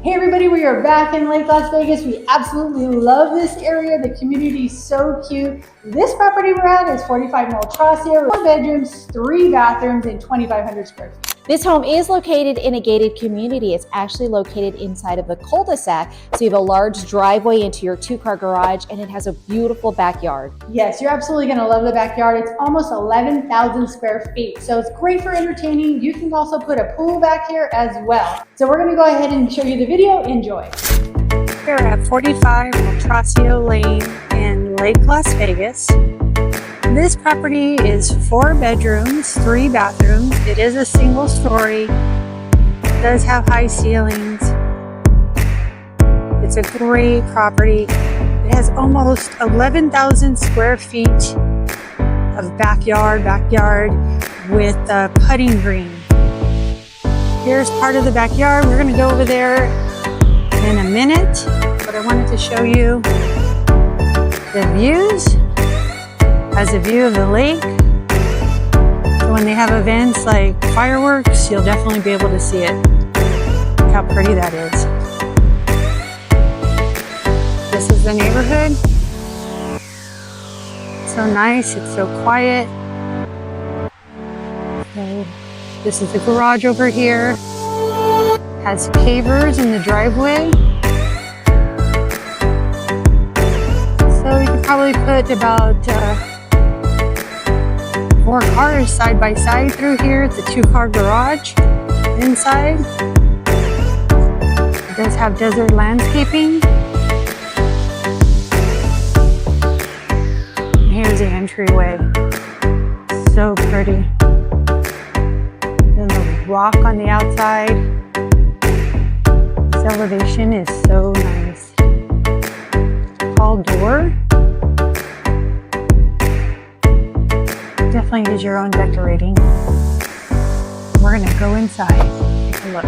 Hey everybody, we are back in Lake Las Vegas. We absolutely love this area. The community is so cute. This property we're at is 45 Moltrasio, 4 bedrooms, 3 bathrooms, and 2,500 square feet. This home is located in a gated community. It's actually located inside of the cul-de-sac. So you have a large driveway into your 2-car garage, and it has a beautiful backyard. Yes, you're absolutely gonna love the backyard. It's almost 11,000 square feet. So it's great for entertaining. You can also put a pool back here as well. So we're gonna go ahead and show you the video. Enjoy. We're at 45 Moltrasio Lane in Lake Las Vegas. This property is 4 bedrooms, 3 bathrooms. It is a single story. It does have high ceilings. It's a great property. It has almost 11,000 square feet of backyard with a putting green. Here's part of the backyard. We're gonna go over there in a minute, but I wanted to show you the views. Has a view of the lake. So when they have events like fireworks, you'll definitely be able to see it. Look how pretty that is. This is the neighborhood. So nice, it's so quiet. So this is the garage over here. Has pavers in the driveway. So you could probably put about 4 cars side by side through here. It's a 2-car garage inside. It does have desert landscaping. And here's the entryway. So pretty. There's a rock on the outside. This elevation is so nice. Tall door. Definitely use your own decorating. We're gonna go inside, take a look.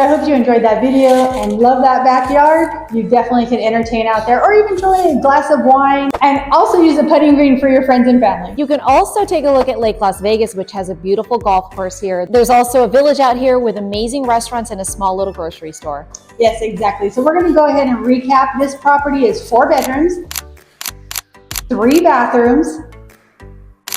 I hope you enjoyed that video and love that backyard. You definitely can entertain out there or even enjoy a glass of wine and also use the putting green for your friends and family. You can also take a look at Lake Las Vegas, which has a beautiful golf course here. There's also a village out here with amazing restaurants and a small little grocery store. Yes, exactly. So we're going to go ahead and recap. This property is 4 bedrooms, 3 bathrooms,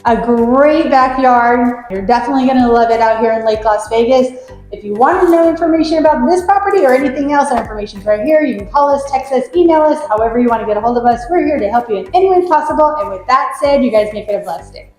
a great backyard. You're definitely going to love it out here in Lake Las Vegas. If you want to know information about this property or anything else, our information is right here. You can call us, text us, email us, however you want to get a hold of us. We're here to help you in any way possible. And with that said, you guys make it a blessed day.